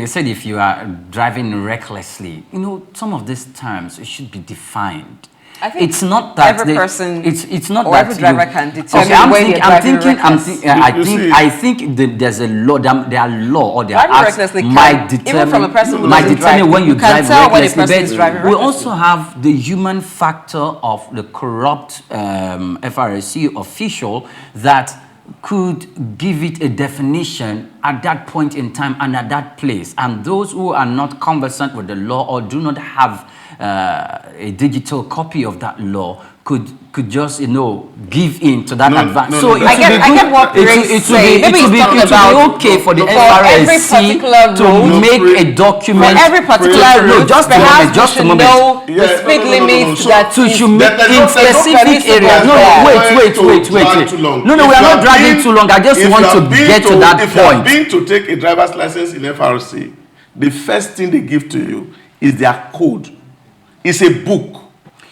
They said if you are driving recklessly, you know, some of these terms should be defined. I think it's not that every person, it's not or that every driver can determine I think there's a law. There are law or there are acts might determine, even from a person who might determine when you drive recklessly. But we also have the human factor of the corrupt FRSC official that could give it a definition at that point in time and at that place. And those who are not conversant with the law or do not have a digital copy of that law could just, you know, give in to that advance. So I get what you're saying. Maybe it would be okay for the FRSC to make a document for every particular route. Just a moment. Know the speed limit that in specific areas. No, wait. No, we are not dragging too long. I just want to get to that point. If you are being to take a driver's license in FRSC, the first thing they give to you is their code. It's a book.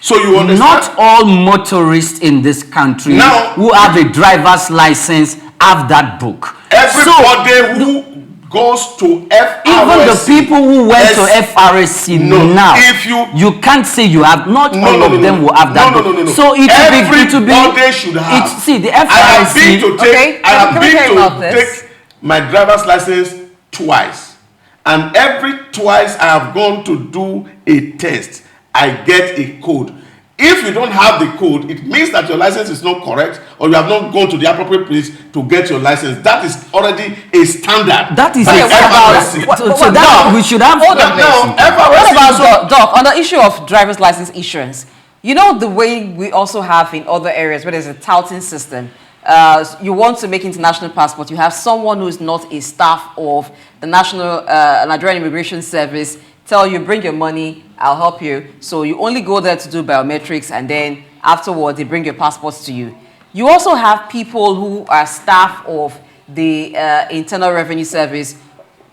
So you understand? Not all motorists in this country who have a driver's license have that book. Everybody who goes to FRSC, even the people who went to FRSC now, if you can't say you have. Not all of them will have that book. So everybody should have. See, the FRSC. I have been to take my driver's license twice, and every twice I have gone to do a test, I get a code. If you don't have the code, it means that your license is not correct, or you have not gone to the appropriate place to get your license. That is already a standard. That is so that we should have. What about Doc on the issue of driver's license issuance? You know the way we also have in other areas where there's a touting system. You want to make international passport, you have someone who is not a staff of the National Nigerian Immigration Service tell you, bring your money, I'll help you. So you only go there to do biometrics, and then afterwards they bring your passports to you. You also have people who are staff of the Internal Revenue Service.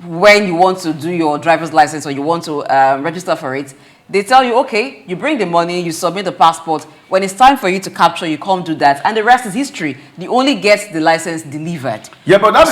When you want to do your driver's license or you want to register for it, they tell you, okay, you bring the money, you submit the passport. When it's time for you to capture, you come do that. And the rest is history. You only get the license delivered. Yeah, but that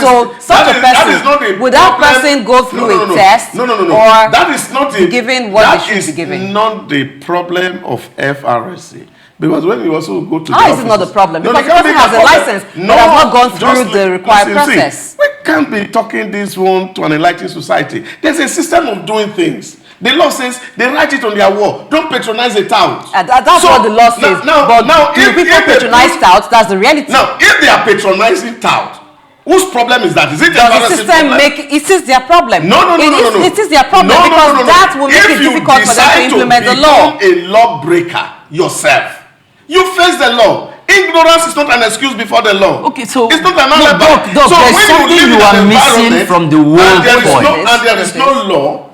would that person go through a test? No. Or that is not given what they should be given? That is not the problem of FRSC. Because when you also go to how is it not the problem? Because the person has a license but has not gone through the required process. We can't be talking this one to an enlightened society. There's a system of doing things. The law says they write it on their wall. Don't patronize a tout. That's what the law says. Now, if people patronize touts, that's the reality. Now, if they are patronizing tout, whose problem is that? Is it their system it is their problem. No. It is their problem because that will make it difficult for them to implement the law. If you decide to become a lawbreaker yourself, you face the law. Ignorance is not an excuse before the law. Okay, so it's not an alibi. So there's something you are missing from the world point. And there is no law.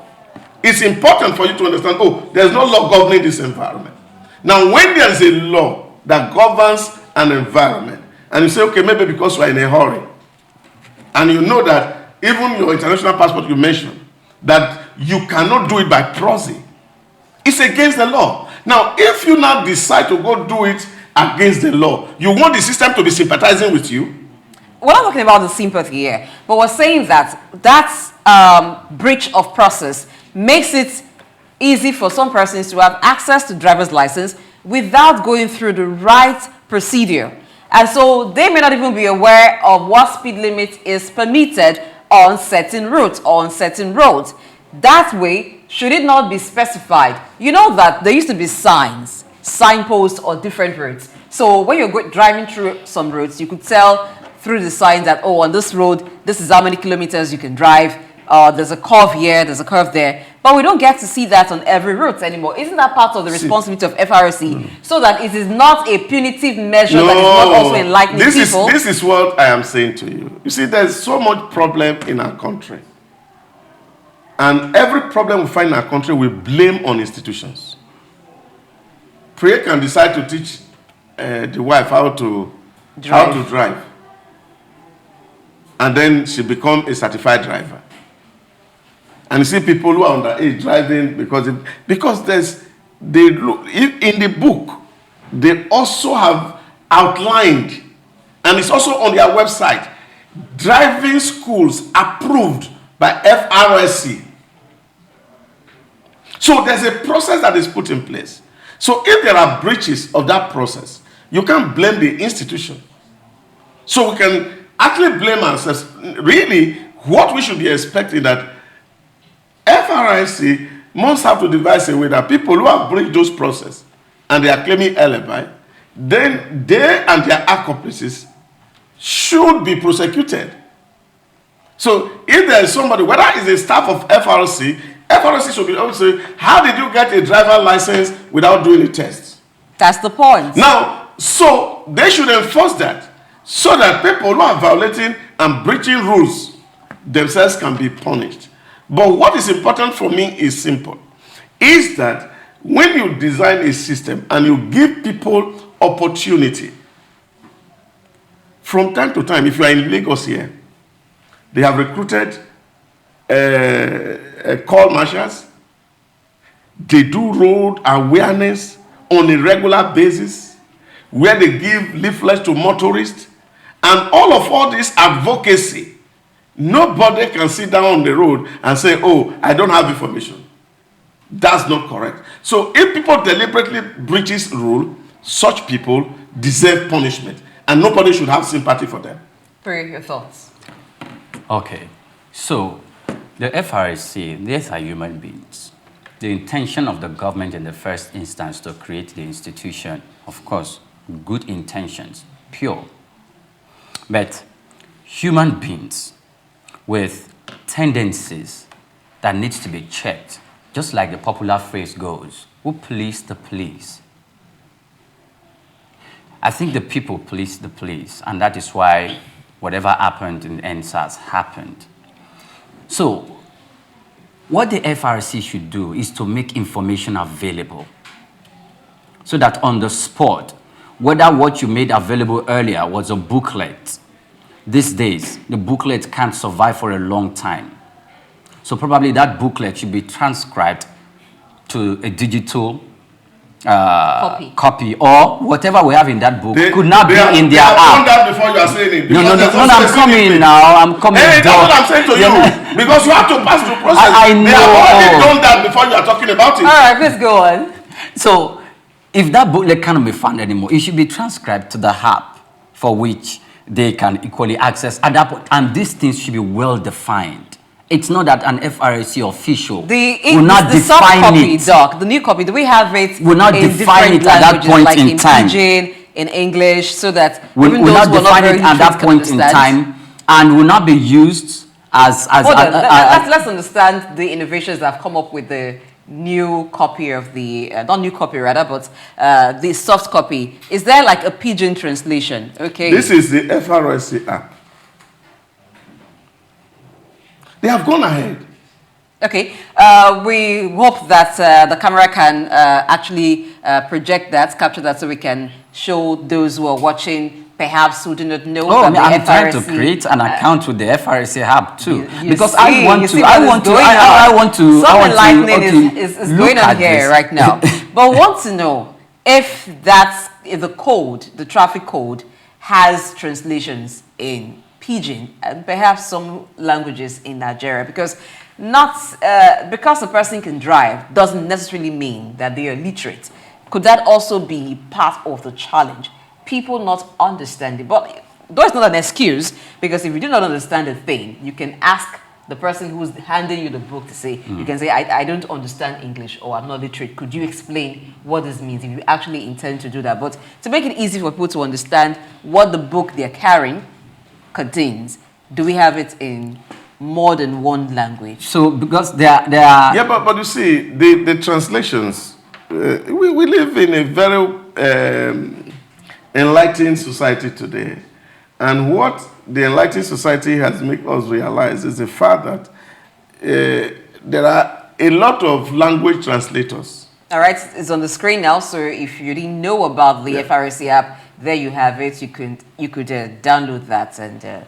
It's important for you to understand, there's no law governing this environment. Now, when there's a law that governs an environment, and you say, okay, maybe because you are in a hurry, and you know that even your international passport you mentioned, that you cannot do it by proxy, it's against the law. Now, if you now decide to go do it against the law, you want the system to be sympathizing with you? We're not talking about the sympathy here, but we're saying that breach of process makes it easy for some persons to have access to driver's license without going through the right procedure. And so they may not even be aware of what speed limit is permitted on certain routes or on certain roads. That way, should it not be specified? You know that there used to be signposts or different routes. So when you're driving through some routes, you could tell through the sign that, on this road, this is how many kilometers you can drive. There's a curve here, there's a curve there. But we don't get to see that on every route anymore. Isn't that part of the responsibility of FRSC? So that it is not a punitive measure that is not also enlightening people? This is what I am saying to you. You see, there's so much problem in our country. And every problem we find in our country, we blame on institutions. Priya can decide to teach the wife how to drive. And then she become a certified driver. And you see people who are underage driving because there's in the book they also have outlined, and it's also on their website, driving schools approved by FRSC. So there's a process that is put in place. So if there are breaches of that process, you can't blame the institution. So we can actually blame ourselves. Really, what we should be expecting that FRSC must have to devise a way that people who have breached those processes and they are claiming alibi, then they and their accomplices should be prosecuted. So if there is somebody, whether it's a staff of FRSC, FRSC should be able to say, how did you get a driver license without doing a test? That's the point. Now, so they should enforce that so that people who are violating and breaching rules themselves can be punished. But what is important for me is simple, is that when you design a system and you give people opportunity, from time to time, if you are in Lagos here, they have recruited call marshals. They do road awareness on a regular basis, where they give leaflets to motorists, and all this advocacy. Nobody can sit down on the road and say, oh, I don't have information. That's not correct. So if people deliberately breaches rule, such people deserve punishment, and nobody should have sympathy for them. Pray your thoughts. Okay, so the FRSC, these are human beings. The intention of the government in the first instance to create the institution, of course, good intentions, pure. But human beings with tendencies that needs to be checked, just like the popular phrase goes, who police the police? I think the people police the police, and that is why whatever happened in NSAS happened. So, what the FRC should do is to make information available so that on the spot, whether what you made available earlier was a booklet, these days, the booklet can't survive for a long time. So probably that booklet should be transcribed to a digital copy, or whatever we have in that book could not be in their app. They have done that before you are saying it. No, I'm coming now. I'm coming. Hey, that's what I'm saying to you. Because you have to pass through process. I know. They have already done that before you are talking about it. All right, please go on. So, if that booklet cannot be found anymore, it should be transcribed to the app for which they can equally access at that point. And these things should be well defined. It's not that an FRSC official will not define it. Doc, the new copy, do we have it will not in define different it at that languages, point like in in time. Pidgin, in English, so that Will even not those who are not define very it at that literate point can in understand? time, and will not be used as Hold on, let's understand the innovations that have come up with the new copy of the, not new copy rather, but the soft copy. Is there like a Pidgin translation? Okay. This is the FRSC app. They have gone ahead. Okay, we hope that the camera can actually project that, capture that, so we can show those who are watching, perhaps who do not know. I'm that trying to create an account with the FRSC app too, because I want to. Some enlightening is going on here right now. But I want to know if the code, the traffic code, has translations in Pidgin and perhaps some languages in Nigeria, because because a person can drive doesn't necessarily mean that they are literate. Could that also be part of the challenge? People not understanding, but though it's not an excuse, because if you do not understand a thing, you can ask the person who's handing you the book to say, you can say, I don't understand English, or I'm not literate. Could you explain what this means if you actually intend to do that? But to make it easy for people to understand what the book they're carrying contains, do we have it in more than one language? So because there are Yeah, but you see, the translations, we live in a very enlightened society today. And what the enlightened society has made us realize is the fact that there are a lot of language translators. All right, it's on the screen now. So if you didn't know about the FRSC app, there you have it. You could download that and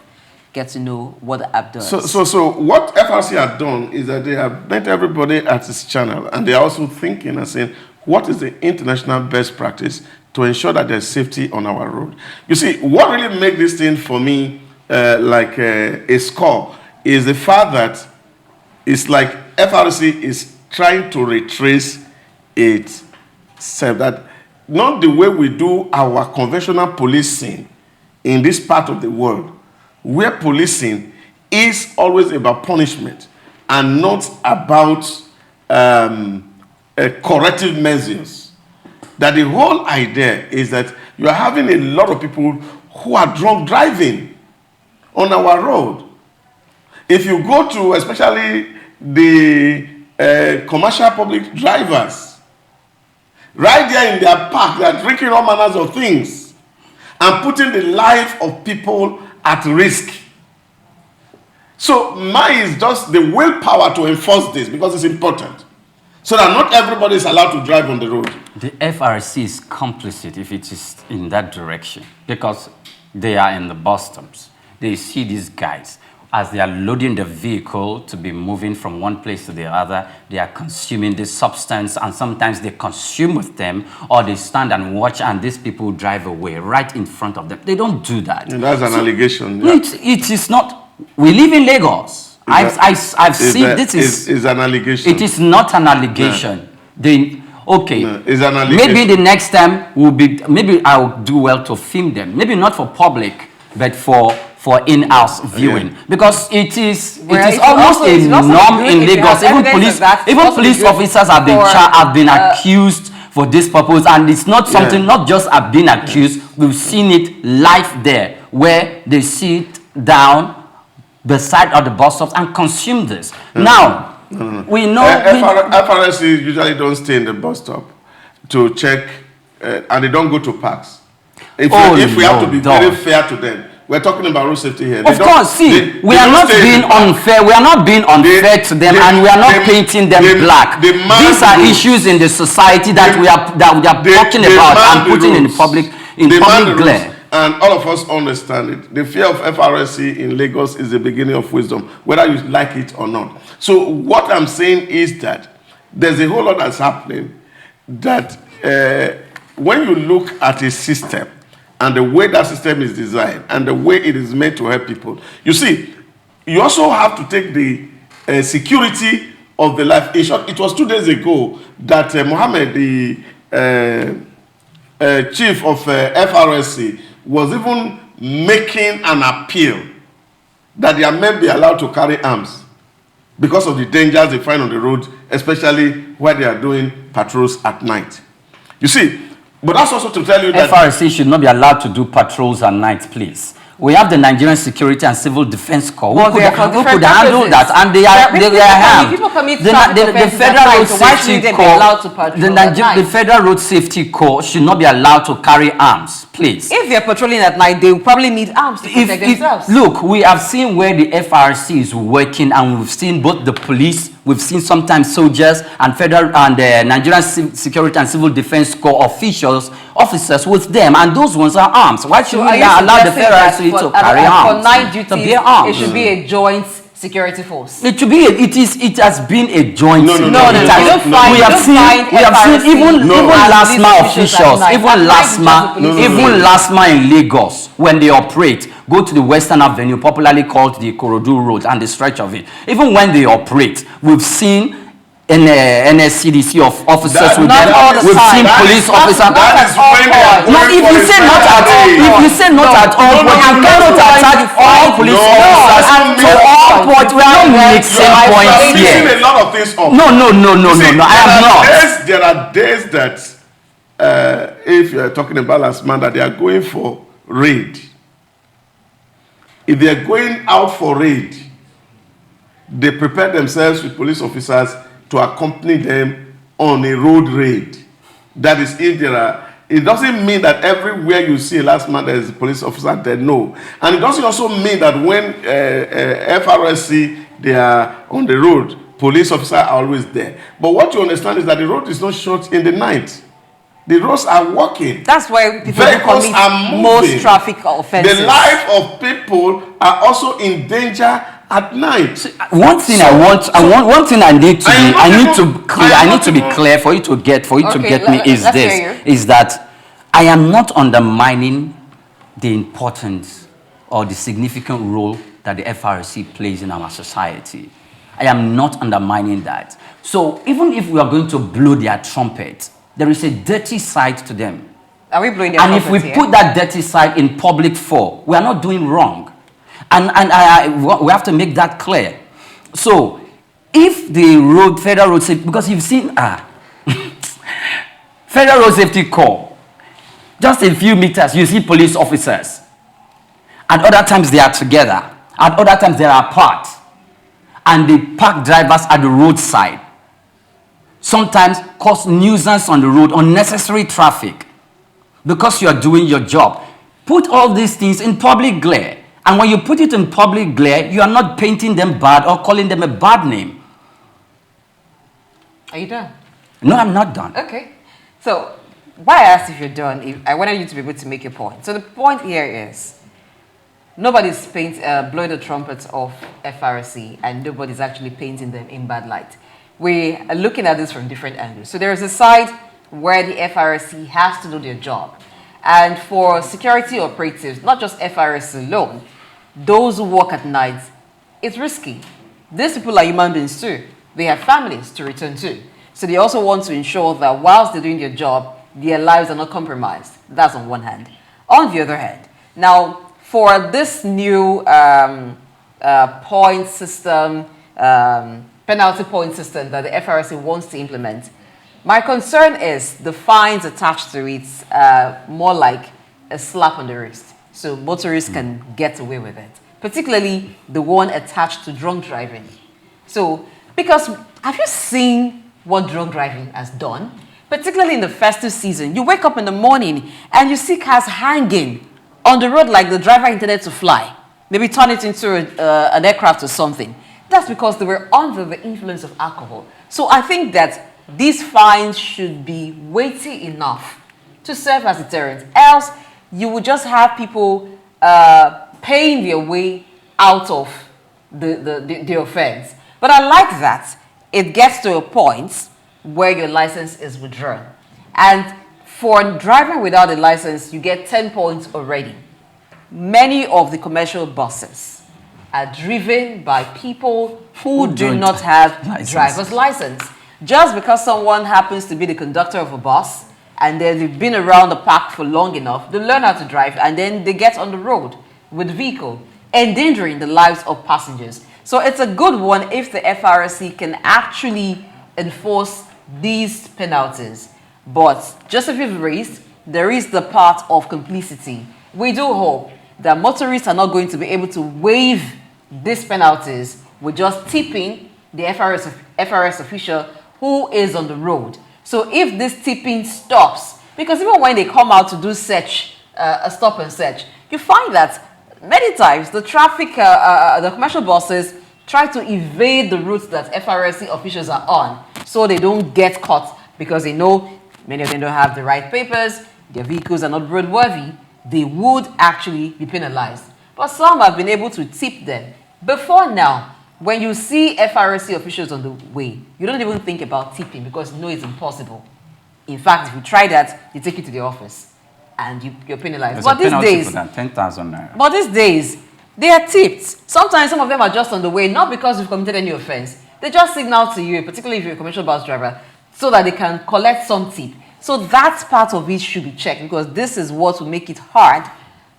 get to know what the app does. So what FRC has done is that they have met everybody at its channel, and they are also thinking and saying, what is the international best practice to ensure that there's safety on our road? You see, what really makes this thing for me like a score is the fact that it's like FRSC is trying to retrace itself. That not the way we do our conventional policing in this part of the world, where policing is always about punishment and not about corrective measures. That the whole idea is that you are having a lot of people who are drunk driving on our road. If you go to especially the commercial public drivers, right there in their park, they are drinking all manners of things and putting the life of people at risk. So mine is just the willpower to enforce this because it's important. So that not everybody is allowed to drive on the road. The FRSC is complicit if it is in that direction because they are in the bus stops. They see these guys as they are loading the vehicle to be moving from one place to the other. They are consuming this substance and sometimes they consume with them or they stand and watch and these people drive away right in front of them. They don't do that. And that's an allegation. Yeah. It is not. We live in Lagos. I've seen this is an allegation. It is not an allegation. Okay. No, it's an allegation. Maybe the next time maybe I'll do well to film them. Maybe not for public, but for in-house viewing, because it is almost a norm in Lagos. Even police officers have been accused for this purpose, and it's not something not just have been accused. We've seen it live there, where they sit down beside of the bus stops and consume this. Now, we know FRSC usually don't stay in the bus stop to check, and they don't go to parks. If we have to be very fair to them, we're talking about road safety here. Of course, see, we are not being unfair. We are not being unfair to them, and we are not painting them black. These are issues in the society that we are talking about and putting in public glare. And all of us understand it. The fear of FRSC in Lagos is the beginning of wisdom, whether you like it or not. So what I'm saying is that there's a whole lot that's happening that when you look at a system and the way that system is designed and the way it is meant to help people, you see, you also have to take the security of the life. In short, it was 2 days ago that Mohammed, the chief of FRSC, was even making an appeal that their men be allowed to carry arms because of the dangers they find on the road, especially where they are doing patrols at night. You see, but that's also to tell you that FRSC should not be allowed to do patrols at night, please. We have the Nigerian Security and Civil Defense Corps who could handle that, and they are the Federal Road Safety Corps. The Federal Road Safety Corps should not be allowed to carry arms, please. If they're patrolling at night, they will probably need arms to protect themselves. Look, we have seen where the FRC is working, and we've seen both the police, we've seen sometimes soldiers and federal and Nigerian Security and Civil Defense Corps officers with them, and those ones are arms. Why should we allow the FRC to carry arms? For night duty, it should be a joint security force. It should be. It has been a joint. No. We have seen even LASMA officials, even LASMA in Lagos, when they operate, go to the Western Avenue, popularly called the Ikorodu Road, and the stretch of it. Even when they operate, we've seen NSCDC of officers with them. We've seen police officers. If you say not at all, but you cannot attach all police officers to all points. We are not mixing points here. Mixing a lot of things up. No. I am not. There are days that, if you are talking about last man, that they are going for raid. If they are going out for raid, they prepare themselves with police officers to accompany them on a road raid. That is, if there are, it doesn't mean that everywhere you see a last man there is a police officer there, no. And it doesn't also mean that when FRSC, they are on the road, police officers are always there. But what you understand is that the road is not shut in the night. The roads are working. That's why people commit most traffic offenses. The life of people are also in danger at night. One thing I need to be clear for you to get me is that I am not undermining the importance or the significant role that the FRSC plays in our society. I am not undermining that. So even if we are going to blow their trumpet, there is a dirty side to them. Are we blowing their And if we trumpet here? put that dirty side in public for, we are not doing wrong. And we have to make that clear. So if the federal road safety, because you've seen Federal Road Safety Corps, just a few meters, you see police officers. At other times they are together. At other times they are apart. And they park drivers at the roadside. Sometimes cause nuisance on the road, unnecessary traffic. Because you are doing your job. Put all these things in public glare. And when you put it in public glare, you are not painting them bad or calling them a bad name. Are you done? No, I'm not done. Okay. So, why I asked if you're done, I wanted you to be able to make your point. So the point here is, nobody's blowing the trumpets of FRSC, and nobody's actually painting them in bad light. We are looking at this from different angles. So there is a side where the FRSC has to do their job. And for security operatives, not just FRSC alone, those who work at night, it's risky. These people are human beings too. They have families to return to. So they also want to ensure that whilst they're doing their job, their lives are not compromised. That's on one hand. On the other hand, now for this new point system, penalty point system that the FRSC wants to implement, my concern is the fines attached to it more like a slap on the wrist. So motorists can get away with it, particularly the one attached to drunk driving. So, because have you seen what drunk driving has done? Particularly in the festive season, you wake up in the morning and you see cars hanging on the road like the driver intended to fly. Maybe turn it into an aircraft or something. That's because they were under the influence of alcohol. So I think that these fines should be weighty enough to serve as deterrent. Else, you would just have people paying their way out of the offense. But I like that it gets to a point where your license is withdrawn. And for driving without a license, you get 10 points already. Many of the commercial buses are driven by people who do not have driver's license. Just because someone happens to be the conductor of a bus and they've been around the park for long enough, they learn how to drive and then they get on the road with the vehicle, endangering the lives of passengers. So it's a good one if the FRSC can actually enforce these penalties. But just as we've raised, there is the part of complicity. We do hope that motorists are not going to be able to waive these penalties with just tipping the FRS official who is on the road. So if this tipping stops, because even when they come out to do search, a stop and search, you find that many times the the commercial buses try to evade the routes that FRSC officials are on so they don't get caught, because they know many of them don't have the right papers, their vehicles are not roadworthy, they would actually be penalized. But some have been able to tip them. Before now, when you see FRSC officials on the way, you don't even think about tipping because you know it's impossible. In fact, if you try that, they take you to the office and you're penalized. There's a penalty for that, 10,000 naira. But these days, they are tipped. Sometimes some of them are just on the way, not because you've committed any offense. They just signal to you, particularly if you're a commercial bus driver, so that they can collect some tip. So that part of it should be checked, because this is what will make it hard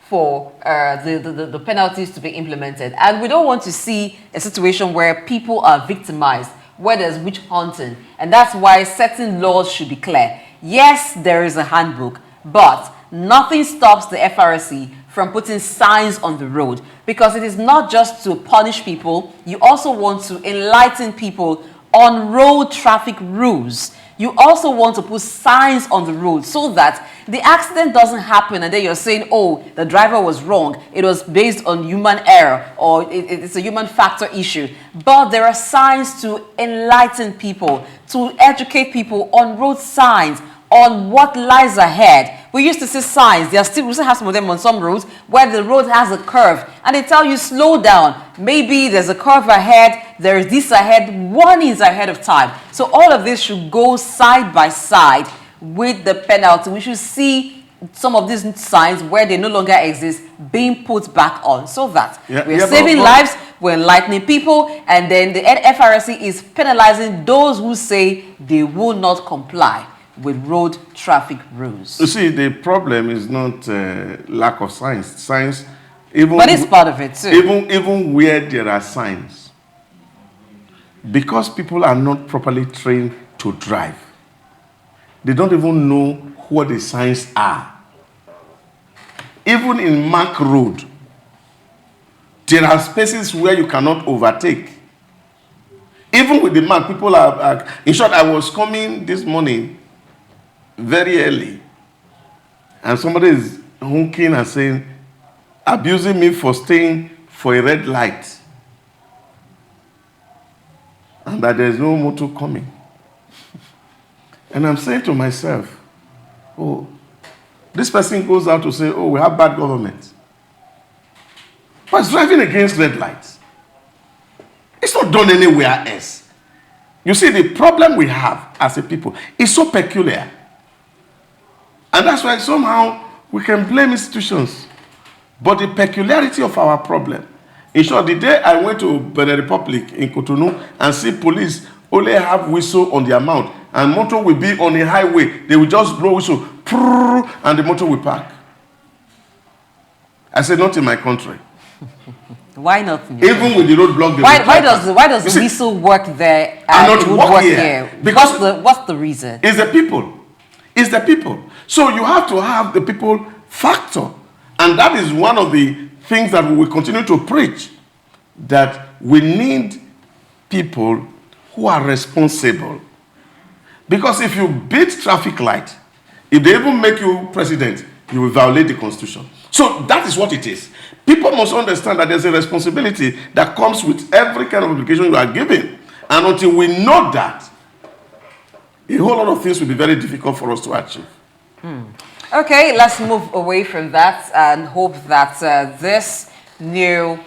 for the penalties to be implemented. And we don't want to see a situation where people are victimized, where there's witch hunting. And that's why certain laws should be clear. Yes, there is a handbook, but nothing stops the FRSC from putting signs on the road, because it is not just to punish people, you also want to enlighten people on road traffic rules. You also want to put signs on the road so that the accident doesn't happen and then you're saying, oh, the driver was wrong, it was based on human error, or it's a human factor issue. But there are signs to enlighten people, to educate people on road signs, on what lies ahead. We used to see signs. We still have some of them on some roads where the road has a curve and they tell you slow down. Maybe there's a curve ahead, there is this ahead, warnings ahead of time. So all of this should go side by side with the penalty. We should see some of these signs where they no longer exist being put back on, so that we're saving lives, we're enlightening people, and then the FRSC is penalizing those who say they will not comply with road traffic rules. You see, the problem is not lack of science. Science, even but it's part of it too. Even where there are signs, because people are not properly trained to drive, they don't even know what the signs are. Even in Mark Road, there are spaces where you cannot overtake. Even with the mark, people are in short, I was coming this morning very early, and somebody is honking and saying, abusing me for staying for a red light, and that there's no motor coming. And I'm saying to myself, oh, this person goes out to say, oh, we have bad government. But it's driving against red lights. It's not done anywhere else. You see, the problem we have as a people is so peculiar. And that's why somehow we can blame institutions. But the peculiarity of our problem, in short, the day I went to Benin Republic in Cotonou and see police only have whistle on their mouth, and motor will be on a highway, they will just blow whistle, and the motor will park. I said, not in my country. Why not? Even with the roadblock, why does the whistle work there and not it would work work here? here? Because what's the reason? It's the people. It's the people. So you have to have the people factor. And that is one of the things that we will continue to preach, that we need people who are responsible. Because if you beat traffic light, if they even make you president, you will violate the Constitution. So that is what it is. People must understand that there's a responsibility that comes with every kind of obligation you are given. And until we know that, a whole lot of things will be very difficult for us to achieve. Okay, let's move away from that and hope that this new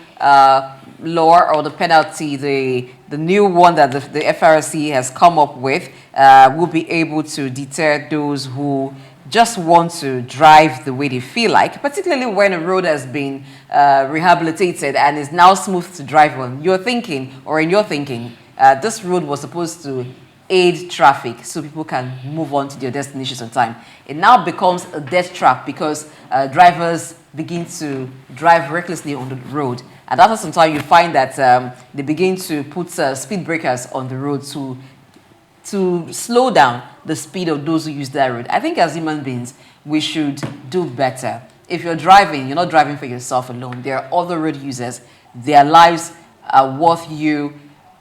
law or the penalty, the new one that the FRSC has come up with, will be able to deter those who just want to drive the way they feel like, particularly when a road has been rehabilitated and is now smooth to drive on. You're thinking, or in your thinking, this road was supposed to aid traffic so people can move on to their destinations on time. It now becomes a death trap because drivers begin to drive recklessly on the road. And after some time, you find that they begin to put speed breakers on the road to slow down the speed of those who use that road. I think as human beings, we should do better. If you're driving, you're not driving for yourself alone. There are other road users. Their lives are worth you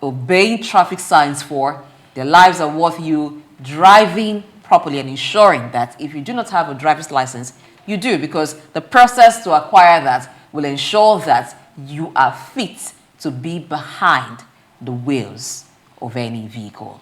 obeying traffic signs for. Their lives are worth you driving properly and ensuring that if you do not have a driver's license, you do, because the process to acquire that will ensure that you are fit to be behind the wheels of any vehicle.